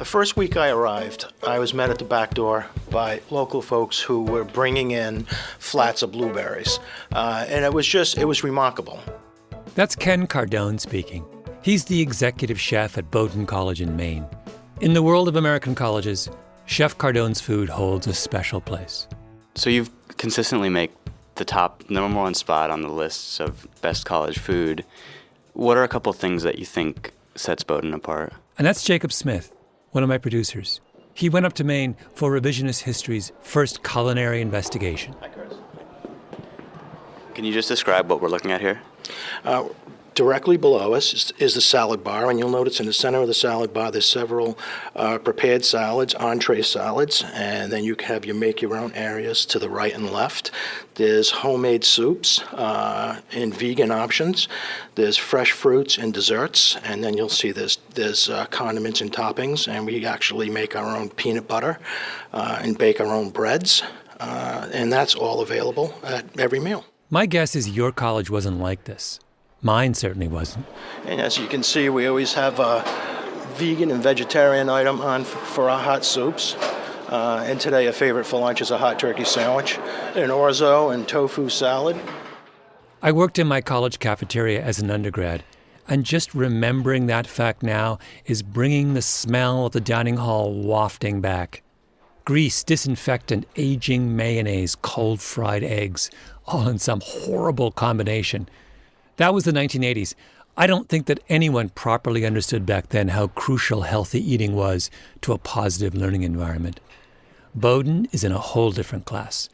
The first week I arrived, I was met at the back door by local folks who were bringing in flats of blueberries. And it was remarkable. That's Ken Cardone speaking. He's the executive chef at Bowdoin College in Maine. In the world of American colleges, Chef Cardone's food holds a special place. So you've consistently make the top number one spot on the lists of best college food. What are a couple things that you think sets Bowdoin apart? And that's Jacob Smith, one of my producers. He went up to Maine for Revisionist History's first culinary investigation. Hi, Chris. Can you just describe what we're looking at here? Directly below us is the salad bar, and you'll notice in the center of the salad bar there's several prepared salads, entree salads, and then you have make your own areas to the right and left. There's homemade soups and vegan options. There's fresh fruits and desserts, and then you'll see there's condiments and toppings, and we actually make our own peanut butter and bake our own breads, and that's all available at every meal. My guess is your college wasn't like this. Mine certainly wasn't. And as you can see, we always have a vegan and vegetarian item on for our hot soups. And today a favorite for lunch is a hot turkey sandwich, an orzo and tofu salad. I worked in my college cafeteria as an undergrad, and just remembering that fact now is bringing the smell of the dining hall wafting back. Grease, disinfectant, aging mayonnaise, cold fried eggs, all in some horrible combination. That was the 1980s. I don't think that anyone properly understood back then how crucial healthy eating was to a positive learning environment. Bowdoin is in a whole different class.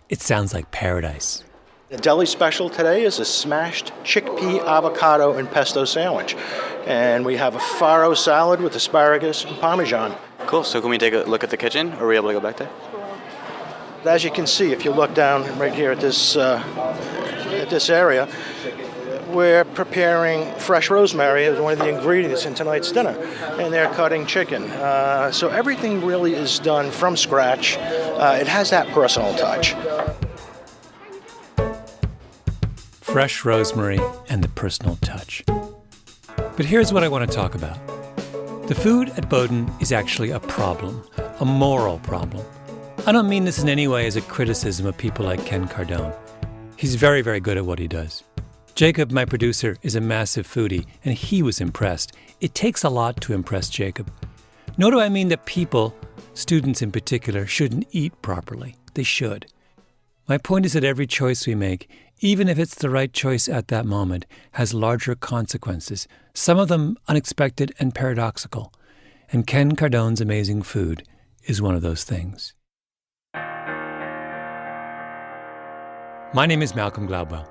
It sounds like paradise. The deli special today is a smashed chickpea, avocado, and pesto sandwich. And we have a farro salad with asparagus and Parmesan. Cool. So can we take a look at the kitchen? Are we able to go back there? As you can see, if you look down right here at this area, we're preparing fresh rosemary as one of the ingredients in tonight's dinner, and they're cutting chicken. So everything really is done from scratch. It has that personal touch. Fresh rosemary and the personal touch. But here's what I want to talk about. The food at Bowdoin is actually a problem, a moral problem. I don't mean this in any way as a criticism of people like Ken Cardone. He's very, very good at what he does. Jacob, my producer, is a massive foodie, and he was impressed. It takes a lot to impress Jacob. Nor do I mean that people, students in particular, shouldn't eat properly. They should. My point is that every choice we make, even if it's the right choice at that moment, has larger consequences, some of them unexpected and paradoxical. And Ken Cardone's amazing food is one of those things. My name is Malcolm Gladwell.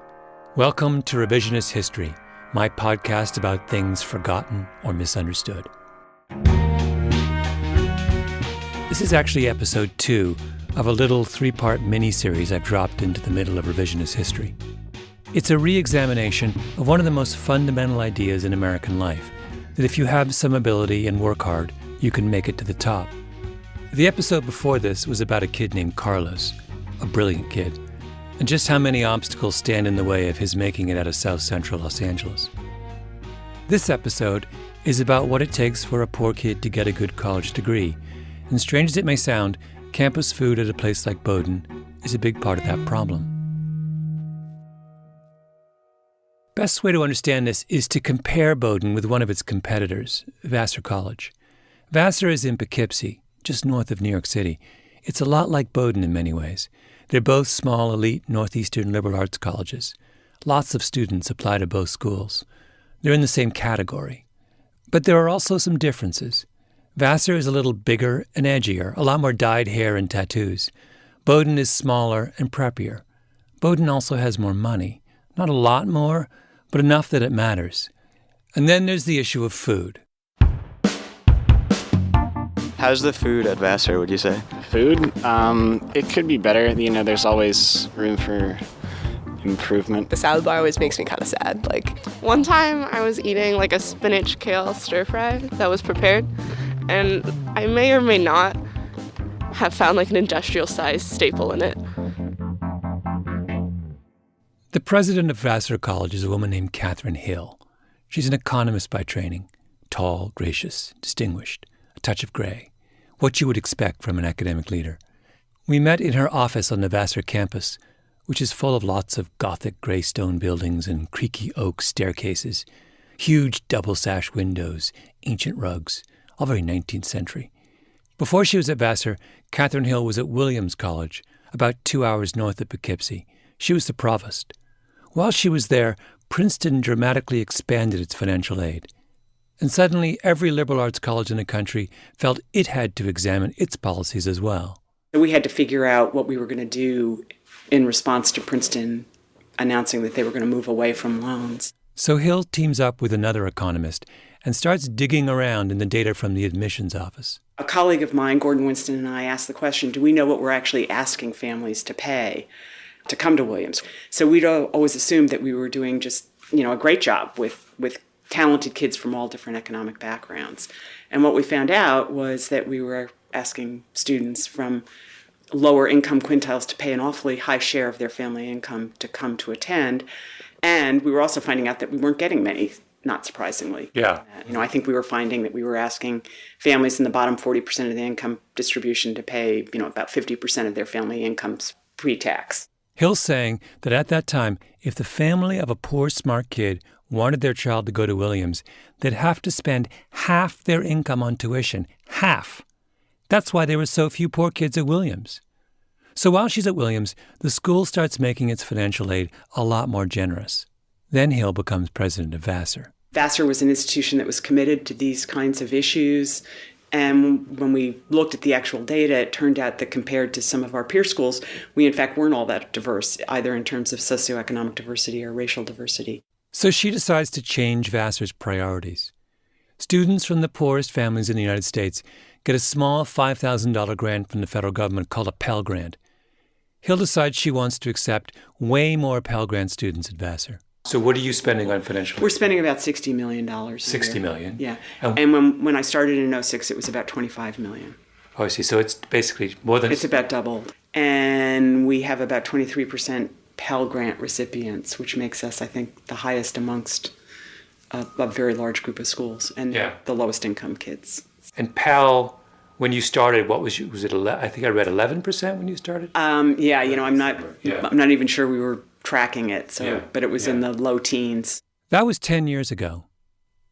Welcome to Revisionist History, my podcast about things forgotten or misunderstood. This is actually episode 2 of a little 3-part mini-series I've dropped into the middle of Revisionist History. It's a re-examination of one of the most fundamental ideas in American life, that if you have some ability and work hard, you can make it to the top. The episode before this was about a kid named Carlos, a brilliant kid, and just how many obstacles stand in the way of his making it out of South Central Los Angeles. This episode is about what it takes for a poor kid to get a good college degree, and strange as it may sound, campus food at a place like Bowdoin is a big part of that problem. Best way to understand this is to compare Bowdoin with one of its competitors, Vassar College. Vassar is in Poughkeepsie, just north of New York City. It's a lot like Bowdoin in many ways. They're both small, elite, northeastern liberal arts colleges. Lots of students apply to both schools. They're in the same category. But there are also some differences. Vassar is a little bigger and edgier, a lot more dyed hair and tattoos. Bowdoin is smaller and preppier. Bowdoin also has more money. Not a lot more, but enough that it matters. And then there's the issue of food. How's the food at Vassar, would you say? Food? It could be better. There's always room for improvement. The salad bar always makes me kind of sad. One time I was eating a spinach kale stir fry that was prepared, and I may or may not have found an industrial-sized staple in it. The president of Vassar College is a woman named Catherine Hill. She's an economist by training, tall, gracious, distinguished. a touch of gray, what you would expect from an academic leader. We met in her office on the Vassar campus, which is full of lots of Gothic gray stone buildings and creaky oak staircases, huge double-sash windows, ancient rugs, all very 19th century. Before she was at Vassar, Catherine Hill was at Williams College, about 2 hours north of Poughkeepsie. She was the provost. While she was there, Princeton dramatically expanded its financial aid. And suddenly, every liberal arts college in the country felt it had to examine its policies as well. We had to figure out what we were going to do in response to Princeton announcing that they were going to move away from loans. So Hill teams up with another economist and starts digging around in the data from the admissions office. A colleague of mine, Gordon Winston, and I asked the question, do we know what we're actually asking families to pay to come to Williams? So we'd always assumed that we were doing just, a great job with talented kids from all different economic backgrounds. And what we found out was that we were asking students from lower income quintiles to pay an awfully high share of their family income to come to attend. And we were also finding out that we weren't getting many, not surprisingly. Yeah. I think we were finding that we were asking families in the bottom 40% of the income distribution to pay, about 50% of their family incomes pre-tax. Hill's saying that at that time, if the family of a poor, smart kid wanted their child to go to Williams, they'd have to spend half their income on tuition. Half. That's why there were so few poor kids at Williams. So while she's at Williams, the school starts making its financial aid a lot more generous. Then Hill becomes president of Vassar. Vassar was an institution that was committed to these kinds of issues. And when we looked at the actual data, it turned out that compared to some of our peer schools, we in fact weren't all that diverse, either in terms of socioeconomic diversity or racial diversity. So she decides to change Vassar's priorities. Students from the poorest families in the United States get a small $5,000 grant from the federal government called a Pell Grant. Hill decides she wants to accept way more Pell Grant students at Vassar. So what are you spending on financial aid? We're spending about $60 million a year. $60 million? Yeah. And when I started in 2006, it was about $25 million. Oh, I see. So it's basically more than... It's about doubled. And we have about 23% Pell Grant recipients, which makes us, I think, the highest amongst a very large group of schools and the lowest income kids. And Pell, when you started, what was it? I think I read 11% when you started. I'm not even sure we were tracking it. But it was in the low teens. That was 10 years ago.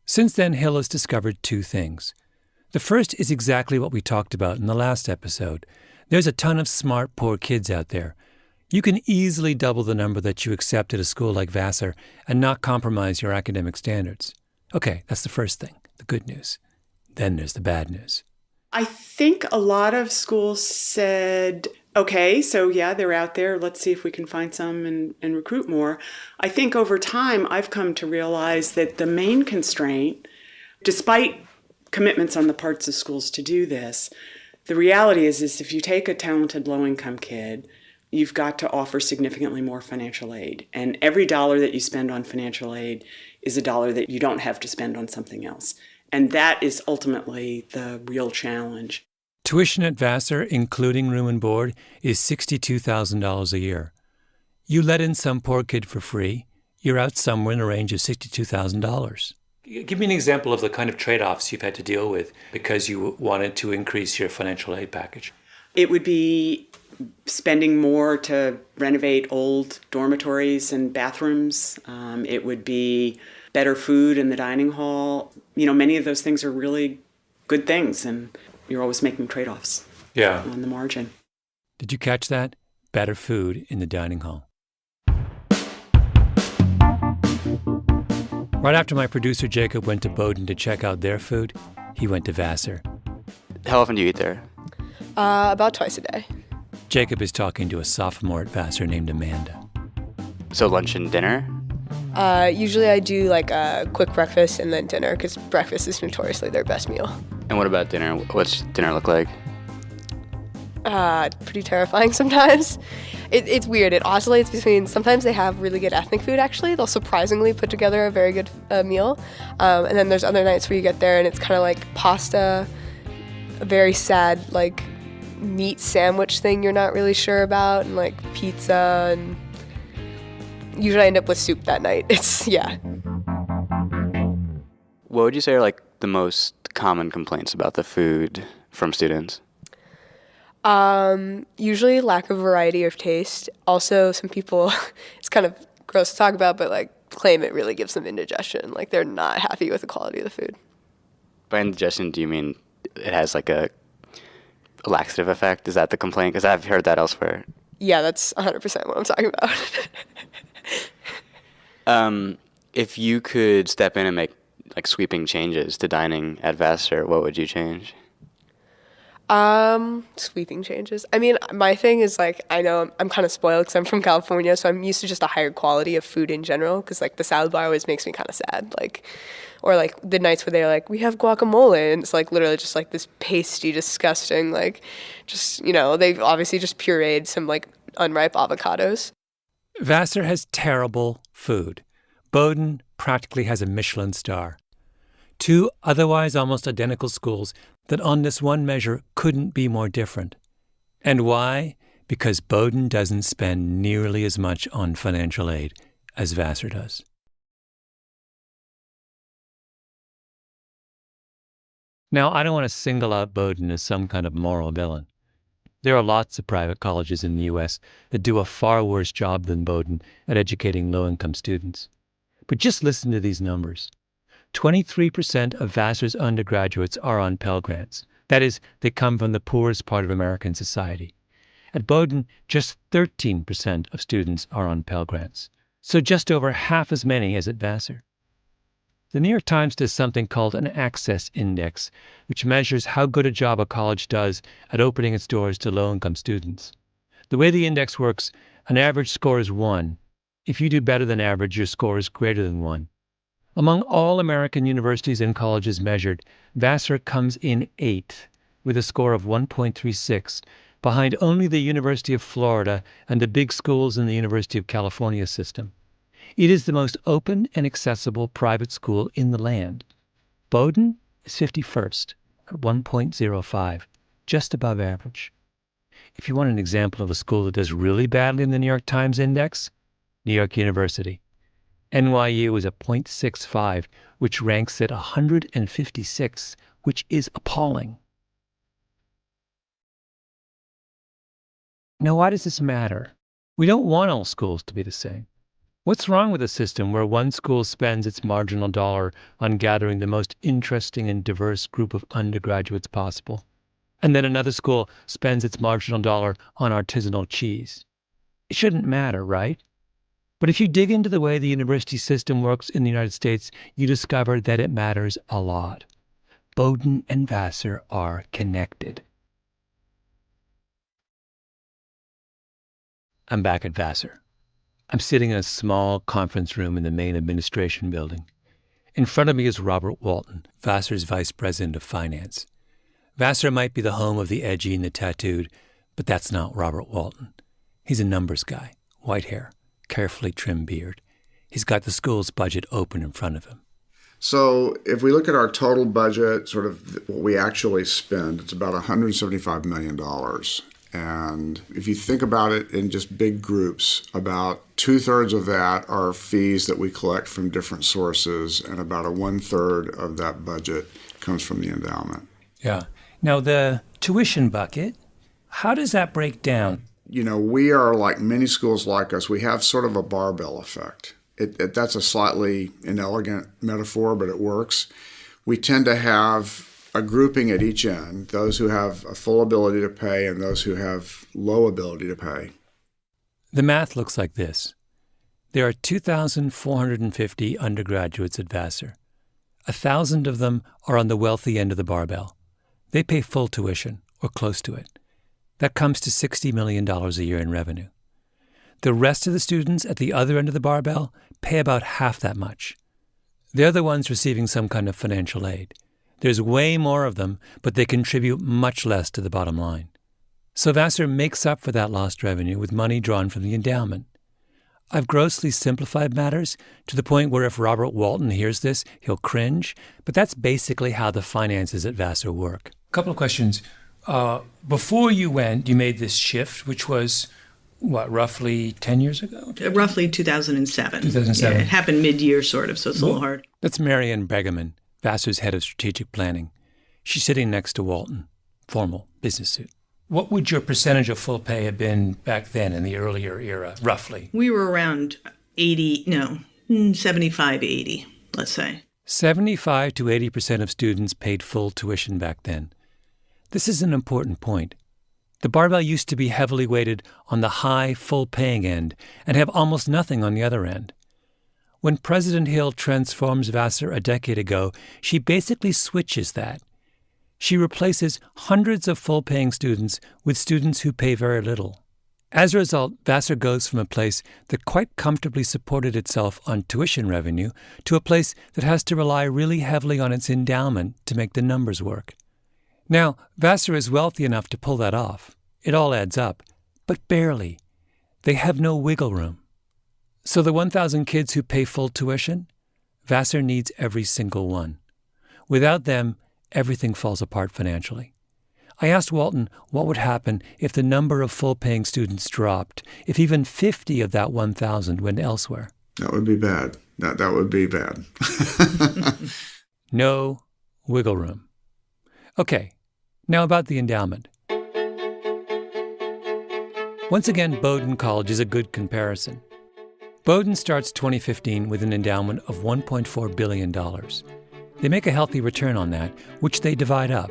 Since then, Hill has discovered two things. The first is exactly what we talked about in the last episode. There's a ton of smart, poor kids out there. You can easily double the number that you accept at a school like Vassar and not compromise your academic standards. Okay, that's the first thing, the good news. Then there's the bad news. I think a lot of schools said, okay, so they're out there. Let's see if we can find some and recruit more. I think over time, I've come to realize that the main constraint, despite commitments on the parts of schools to do this, the reality is if you take a talented low-income kid, you've got to offer significantly more financial aid. And every dollar that you spend on financial aid is a dollar that you don't have to spend on something else. And that is ultimately the real challenge. Tuition at Vassar, including room and board, is $62,000 a year. You let in some poor kid for free, you're out somewhere in the range of $62,000. Give me an example of the kind of trade-offs you've had to deal with because you wanted to increase your financial aid package. It would be spending more to renovate old dormitories and bathrooms. It would be better food in the dining hall. Many of those things are really good things, and you're always making trade-offs on the margin. Did you catch that? Better food in the dining hall. Right after my producer Jacob went to Bowdoin to check out their food, he went to Vassar. How often do you eat there? About twice a day. Jacob is talking to a sophomore at Vassar named Amanda. So lunch and dinner? Usually I do like a quick breakfast and then dinner because breakfast is notoriously their best meal. And what about dinner? What's dinner look like? Pretty terrifying sometimes. It's weird. It oscillates between, sometimes they have really good ethnic food actually. They'll surprisingly put together a very good meal. And then there's other nights where you get there and it's kind of like pasta, a very sad like meat sandwich thing you're not really sure about, and like pizza, and usually I end up with soup that night. What would you say are like the most common complaints about the food from students? Usually lack of variety of taste. Also, some people, it's kind of gross to talk about, but like claim it really gives them indigestion. Like they're not happy with the quality of the food. By indigestion, do you mean it has like a laxative effect? Is that the complaint? Because I've heard that elsewhere. Yeah, that's 100% what I'm talking about. If you could step in and make like sweeping changes to dining at Vassar, what would you change? Sweeping changes. I mean, my thing is like, I know I'm kind of spoiled because I'm from California, so I'm used to just a higher quality of food in general. Because like the salad bar always makes me kind of sad. Like, or like the nights where they're like, we have guacamole, and it's like literally just like this pasty, disgusting, like, just they've obviously just pureed some like unripe avocados. Vassar has terrible food. Bowdoin practically has a Michelin star. Two otherwise almost identical schools that on this one measure couldn't be more different. And why? Because Bowdoin doesn't spend nearly as much on financial aid as Vassar does. Now, I don't want to single out Bowdoin as some kind of moral villain. There are lots of private colleges in the U.S. that do a far worse job than Bowdoin at educating low-income students. But just listen to these numbers. 23% of Vassar's undergraduates are on Pell Grants. That is, they come from the poorest part of American society. At Bowdoin, just 13% of students are on Pell Grants, so just over half as many as at Vassar. The New York Times does something called an Access Index, which measures how good a job a college does at opening its doors to low-income students. The way the index works, an average score is 1. If you do better than average, your score is greater than 1. Among all American universities and colleges measured, Vassar comes in 8th with a score of 1.36, behind only the University of Florida and the big schools in the University of California system. It is the most open and accessible private school in the land. Bowdoin is 51st at 1.05, just above average. If you want an example of a school that does really badly in the New York Times Index, New York University. NYU is a 0.65, which ranks it 156, which is appalling. Now, why does this matter? We don't want all schools to be the same. What's wrong with a system where one school spends its marginal dollar on gathering the most interesting and diverse group of undergraduates possible, and then another school spends its marginal dollar on artisanal cheese? It shouldn't matter, right? But if you dig into the way the university system works in the United States, you discover that it matters a lot. Bowdoin and Vassar are connected. I'm back at Vassar. I'm sitting in a small conference room in the main administration building. In front of me is Robert Walton, Vassar's vice president of finance. Vassar might be the home of the edgy and the tattooed, but that's not Robert Walton. He's a numbers guy, white hair, carefully trimmed beard. He's got the school's budget open in front of him. So if we look at our total budget, sort of what we actually spend, it's about $175 million. And if you think about it in just big groups, about 2/3 of that are fees that we collect from different sources, and about 1/3 of that budget comes from the endowment. Yeah. Now, the tuition bucket, how does that break down? We are like many schools like us. We have sort of a barbell effect. That's a slightly inelegant metaphor, but it works. We tend to have a grouping at each end, those who have a full ability to pay and those who have low ability to pay. The math looks like this. There are 2,450 undergraduates at Vassar. 1,000 of them are on the wealthy end of the barbell. They pay full tuition, or close to it. That comes to $60 million a year in revenue. The rest of the students at the other end of the barbell pay about half that much. They're the ones receiving some kind of financial aid. There's way more of them, but they contribute much less to the bottom line. So Vassar makes up for that lost revenue with money drawn from the endowment. I've grossly simplified matters to the point where if Robert Walton hears this, he'll cringe, but that's basically how the finances at Vassar work. A couple of questions. Before you went, you made this shift, which was, roughly 10 years ago? Roughly 2007. 2007. Yeah, it happened mid-year, sort of, so it's a little hard. That's Marianne Begeman, Vassar's head of strategic planning. She's sitting next to Walton, formal business suit. What would your percentage of full pay have been back then in the earlier era, roughly? We were around 75, 80, let's say. 75 to 80% of students paid full tuition back then. This is an important point. The barbell used to be heavily weighted on the high, full-paying end and have almost nothing on the other end. When President Hill transforms Vassar a decade ago, she basically switches that. She replaces hundreds of full-paying students with students who pay very little. As a result, Vassar goes from a place that quite comfortably supported itself on tuition revenue to a place that has to rely really heavily on its endowment to make the numbers work. Now, Vassar is wealthy enough to pull that off. It all adds up, but barely. They have no wiggle room. So the 1,000 kids who pay full tuition, Vassar needs every single one. Without them, everything falls apart financially. I asked Walton what would happen if the number of full-paying students dropped, if even 50 of that 1,000 went elsewhere. That would be bad. That would be bad. No wiggle room. Okay, now about the endowment. Once again, Bowdoin College is a good comparison. Bowdoin starts 2015 with an endowment of $1.4 billion. They make a healthy return on that, which they divide up.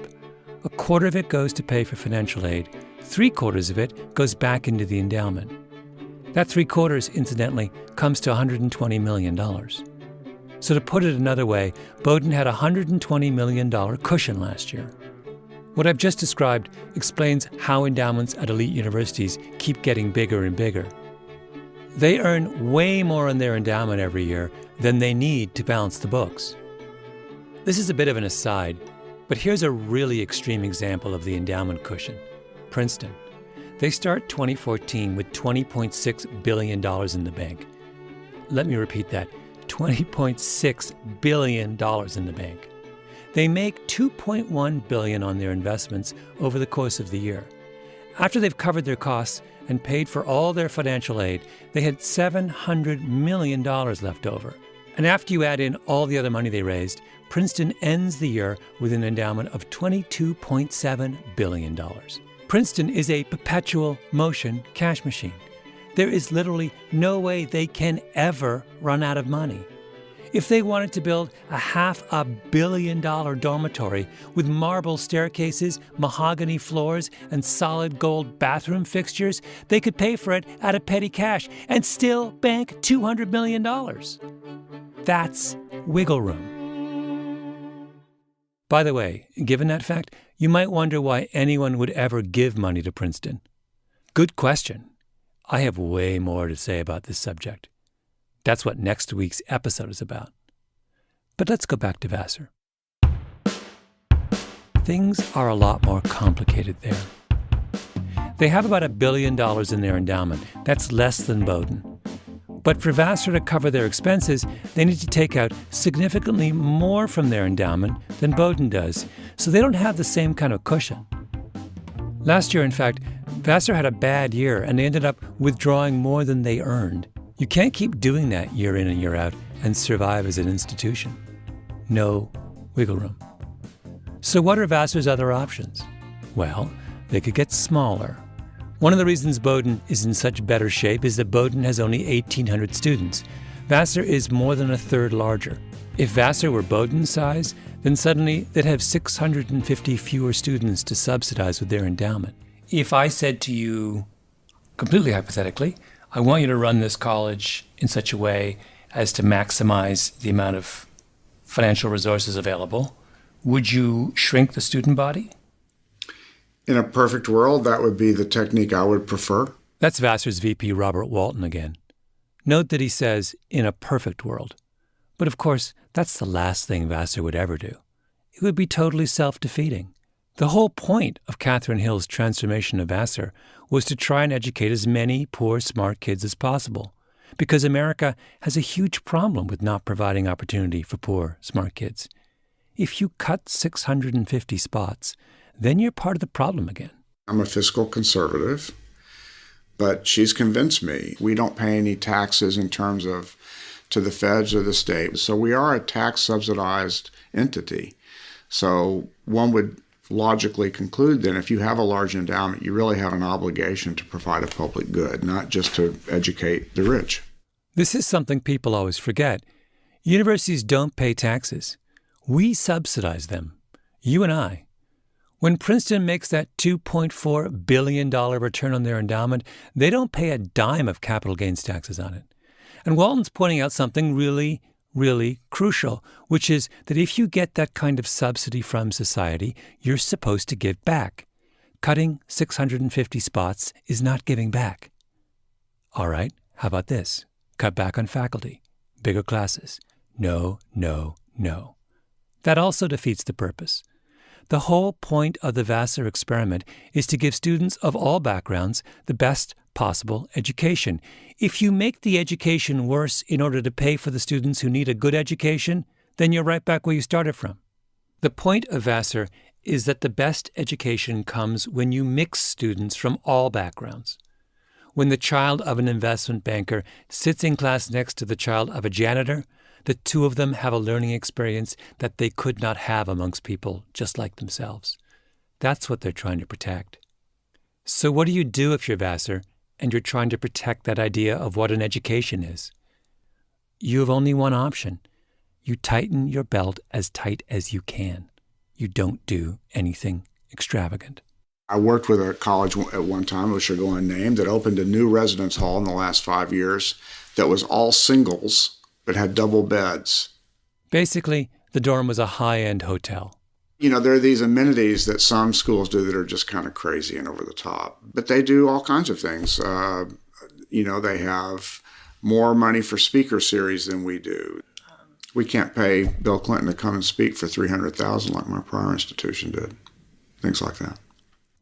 A quarter of it goes to pay for financial aid. 3/4 of it goes back into the endowment. That 3/4, incidentally, comes to $120 million. So to put it another way, Bowdoin had a $120 million cushion last year. What I've just described explains how endowments at elite universities keep getting bigger and bigger. They earn way more on their endowment every year than they need to balance the books. This is a bit of an aside, but here's a really extreme example of the endowment cushion. Princeton. They start 2014 with $20.6 billion in the bank. Let me repeat that, $20.6 billion in the bank. They make $2.1 billion on their investments over the course of the year. After they've covered their costs and paid for all their financial aid, they had $700 million left over. And after you add in all the other money they raised, Princeton ends the year with an endowment of $22.7 billion. Princeton is a perpetual motion cash machine. There is literally no way they can ever run out of money. If they wanted to build a $500 million dormitory with marble staircases, mahogany floors, and solid gold bathroom fixtures, they could pay for it out of petty cash and still bank $200 million. That's wiggle room. By the way, given that fact, you might wonder why anyone would ever give money to Princeton. Good question. I have way more to say about this subject. That's what next week's episode is about. But let's go back to Vassar. Things are a lot more complicated there. They have about $1 billion in their endowment. That's less than Bowdoin. But for Vassar to cover their expenses, they need to take out significantly more from their endowment than Bowdoin does, so they don't have the same kind of cushion. Last year, in fact, Vassar had a bad year, and they ended up withdrawing more than they earned. You can't keep doing that year in and year out and survive as an institution. No wiggle room. So what are Vassar's other options? Well, they could get smaller. One of the reasons Bowdoin is in such better shape is that Bowdoin has only 1,800 students. Vassar is more than a third larger. If Vassar were Bowdoin's size, then suddenly they'd have 650 fewer students to subsidize with their endowment. If I said to you, completely hypothetically, I want you to run this college in such a way as to maximize the amount of financial resources available, would you shrink the student body? In a perfect world, that would be the technique I would prefer. That's Vassar's VP Robert Walton again. Note that he says, in a perfect world. But of course, that's the last thing Vassar would ever do. It would be totally self-defeating. The whole point of Catherine Hill's transformation of Vassar was to try and educate as many poor, smart kids as possible, because America has a huge problem with not providing opportunity for poor, smart kids. If you cut 650 spots, then you're part of the problem again. I'm a fiscal conservative, but she's convinced me we don't pay any taxes in terms of to the feds or the state. So we are a tax-subsidized entity. So one would logically conclude then if you have a large endowment, you really have an obligation to provide a public good, not just to educate the rich. This is something people always forget. Universities don't pay taxes. We subsidize them. You and I. When Princeton makes that $2.4 billion return on their endowment, they don't pay a dime of capital gains taxes on it. And Walton's pointing out something really, really crucial, which is that if you get that kind of subsidy from society, you're supposed to give back. Cutting 650 spots is not giving back. All right, how about this? Cut back on faculty, bigger classes. No, no, no. That also defeats the purpose. The whole point of the Vassar experiment is to give students of all backgrounds the best possible education. If you make the education worse in order to pay for the students who need a good education, then you're right back where you started from. The point of Vassar is that the best education comes when you mix students from all backgrounds. When the child of an investment banker sits in class next to the child of a janitor, the two of them have a learning experience that they could not have amongst people just like themselves. That's what they're trying to protect. So what do you do if you're Vassar and you're trying to protect that idea of what an education is? You have only one option. You tighten your belt as tight as you can. You don't do anything extravagant. I worked with a college at one time, which are going unnamed, that opened a new residence hall in the last 5 years that was all singles but had double beds. Basically, the dorm was a high-end hotel. You know, there are these amenities that some schools do that are just kind of crazy and over the top. But they do all kinds of things. They have more money for speaker series than we do. We can't pay Bill Clinton to come and speak for $300,000 like my prior institution did. Things like that.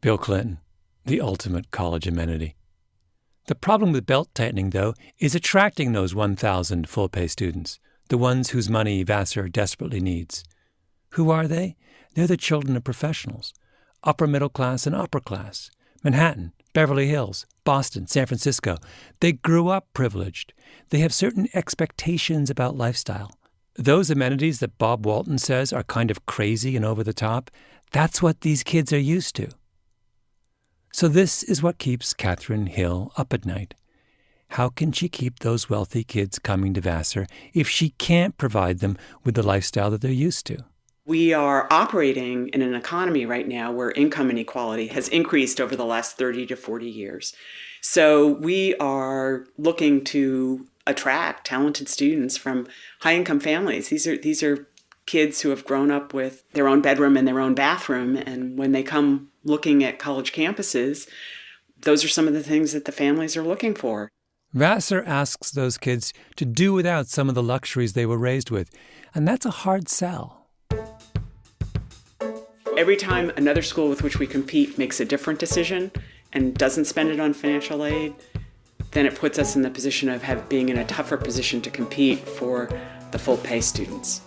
Bill Clinton, the ultimate college amenity. The problem with belt tightening, though, is attracting those 1,000 full-pay students, the ones whose money Vassar desperately needs. Who are they? They're the children of professionals, upper middle class and upper class, Manhattan, Beverly Hills, Boston, San Francisco. They grew up privileged. They have certain expectations about lifestyle. Those amenities that Bob Walton says are kind of crazy and over the top, that's what these kids are used to. So this is what keeps Catherine Hill up at night. How can she keep those wealthy kids coming to Vassar if she can't provide them with the lifestyle that they're used to? We are operating in an economy right now where income inequality has increased over the last 30 to 40 years. So we are looking to attract talented students from high-income families. These are kids who have grown up with their own bedroom and their own bathroom, and when they come looking at college campuses, those are some of the things that the families are looking for. Vassar asks those kids to do without some of the luxuries they were raised with, and that's a hard sell. Every time another school with which we compete makes a different decision and doesn't spend it on financial aid, then it puts us in the position of being in a tougher position to compete for the full-pay students.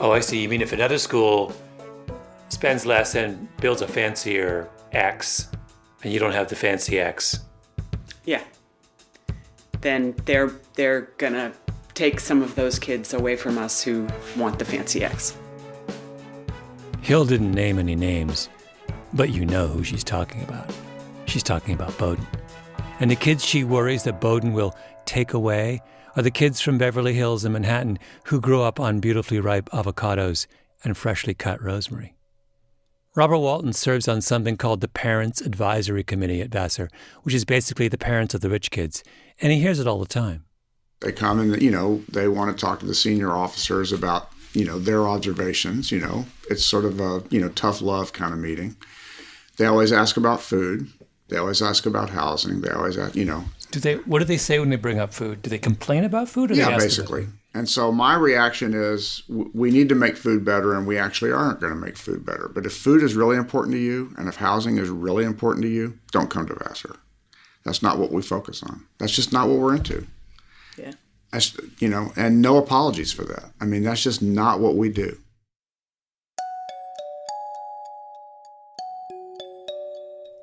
Oh, I see. You mean if another school spends less and builds a fancier X, and you don't have the fancy X? Yeah. Then they're gonna take some of those kids away from us who want the fancy X. Hill didn't name any names, but you know who she's talking about. She's talking about Bowdoin. And the kids she worries that Bowdoin will take away are the kids from Beverly Hills and Manhattan who grew up on beautifully ripe avocados and freshly cut rosemary. Robert Walton serves on something called the Parents Advisory Committee at Vassar, which is basically the parents of the rich kids, and he hears it all the time. They come and, they want to talk to the senior officers about, their observations, It's sort of a, tough love kind of meeting. They always ask about food. They always ask about housing. They always ask, What do they say when they bring up food? Do they complain about food? Or yeah, they ask basically. About it? And so my reaction is we need to make food better, and we actually aren't going to make food better. But if food is really important to you, and if housing is really important to you, don't come to Vassar. That's not what we focus on. That's just not what we're into. Yeah. That's, and no apologies for that. I mean, that's just not what we do.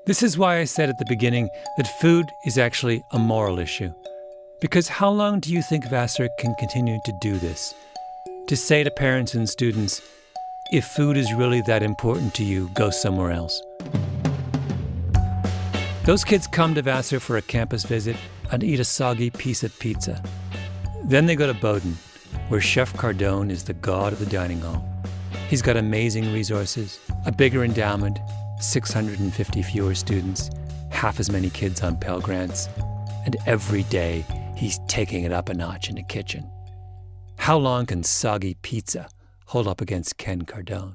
This is why I said at the beginning that food is actually a moral issue. Because how long do you think Vassar can continue to do this? to say to parents and students, if food is really that important to you, go somewhere else. Those kids come to Vassar for a campus visit and eat a soggy piece of pizza. Then they go to Bowdoin, where Chef Cardone is the god of the dining hall. He's got amazing resources, a bigger endowment, 650 fewer students, half as many kids on Pell Grants, and every day he's taking it up a notch in the kitchen. How long can soggy pizza hold up against Ken Cardone?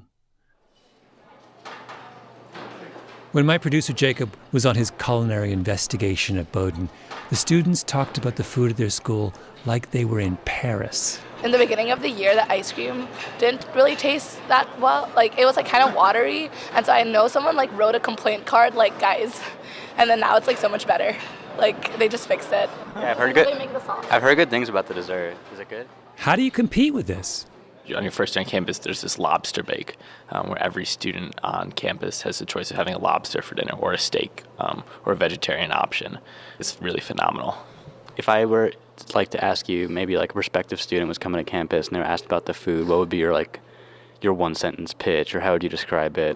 When my producer Jacob was on his culinary investigation at Bowdoin, the students talked about the food at their school like they were in Paris. In the beginning of the year, the ice cream didn't really taste that well. Like, it was like kind of watery. And so I know someone like wrote a complaint card, like, guys. And then now it's like so much better. Like, they just fixed it. Yeah, I've heard good things about the dessert. Is it good? How do you compete with this? On your first day on campus, there's this lobster bake where every student on campus has the choice of having a lobster for dinner or a steak or a vegetarian option. It's really phenomenal. If I were like to ask you, maybe like a prospective student was coming to campus and they were asked about the food, what would be your one sentence pitch, or how would you describe it?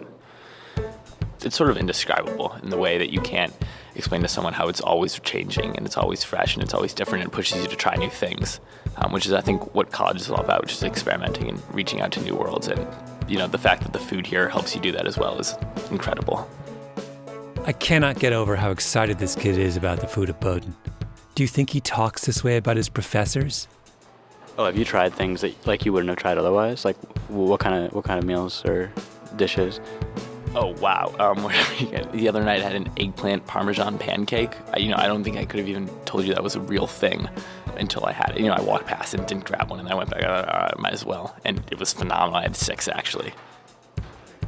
It's sort of indescribable in the way that you can't explain to someone how it's always changing and it's always fresh and it's always different and pushes you to try new things, which is, I think, what college is all about, which is experimenting and reaching out to new worlds. And, you know, the fact that the food here helps you do that as well is incredible. I cannot get over how excited this kid is about the food at Bowdoin. Do you think he talks this way about his professors? Oh, have you tried things that like you wouldn't have tried otherwise? Like what kind of meals or dishes? Oh, wow. The other night I had an eggplant Parmesan pancake. I don't think I could have even told you that was a real thing until I had it. I walked past and didn't grab one, and I went back, I might as well. And it was phenomenal. I had 6, actually.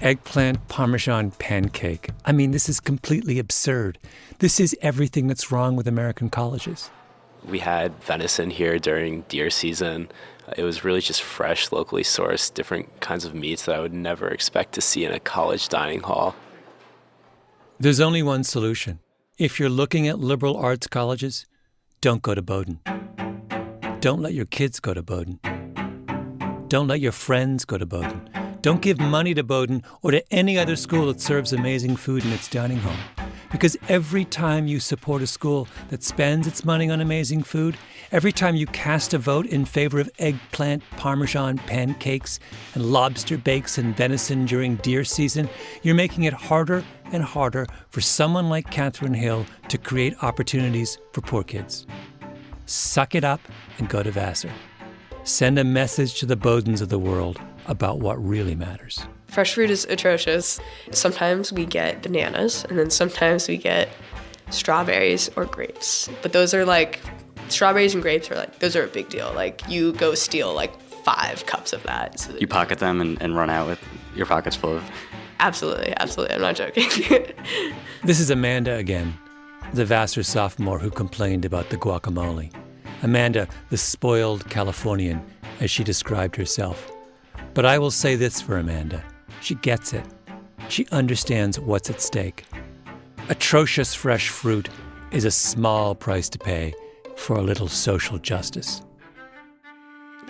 Eggplant Parmesan pancake. I mean, this is completely absurd. This is everything that's wrong with American colleges. We had venison here during deer season. It was really just fresh, locally sourced, different kinds of meats that I would never expect to see in a college dining hall. There's only one solution. If you're looking at liberal arts colleges, don't go to Bowdoin. Don't let your kids go to Bowdoin. Don't let your friends go to Bowdoin. Don't give money to Bowdoin or to any other school that serves amazing food in its dining hall. Because every time you support a school that spends its money on amazing food, every time you cast a vote in favor of eggplant Parmesan pancakes and lobster bakes and venison during deer season, you're making it harder and harder for someone like Catherine Hill to create opportunities for poor kids. Suck it up and go to Vassar. Send a message to the Bowdoins of the world about what really matters. Fresh fruit is atrocious. Sometimes we get bananas, and then sometimes we get strawberries or grapes. But those are like, strawberries and grapes are like, those are a big deal. Like, you go steal like 5 cups of that. So you pocket them and run out with your pockets full of... Absolutely. I'm not joking. This is Amanda again, the Vassar sophomore who complained about the guacamole. Amanda, the spoiled Californian, as she described herself. But I will say this for Amanda. She gets it. She understands what's at stake. Atrocious fresh fruit is a small price to pay for a little social justice.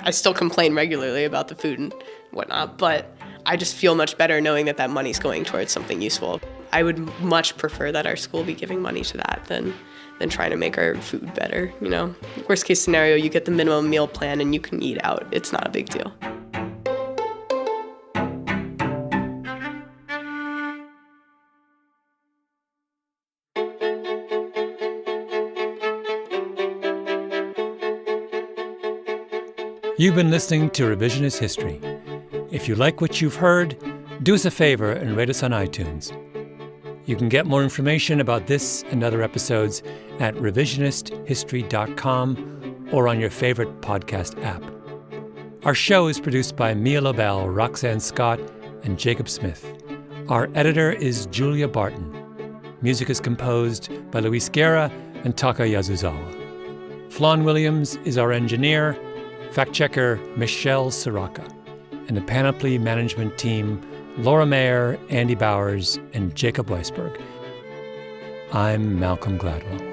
I still complain regularly about the food and whatnot, but I just feel much better knowing that money's going towards something useful. I would much prefer that our school be giving money to that than trying to make our food better, Worst case scenario, you get the minimum meal plan and you can eat out. It's not a big deal. You've been listening to Revisionist History. If you like what you've heard, do us a favor and rate us on iTunes. You can get more information about this and other episodes at revisionisthistory.com or on your favorite podcast app. Our show is produced by Mia Lobel, Roxanne Scott, and Jacob Smith. Our editor is Julia Barton. Music is composed by Luis Guerra and Taka Yazuzawa. Flan Williams is our engineer, fact-checker Michelle Siraka, and the Panoply management team, Laura Mayer, Andy Bowers, and Jacob Weisberg. I'm Malcolm Gladwell.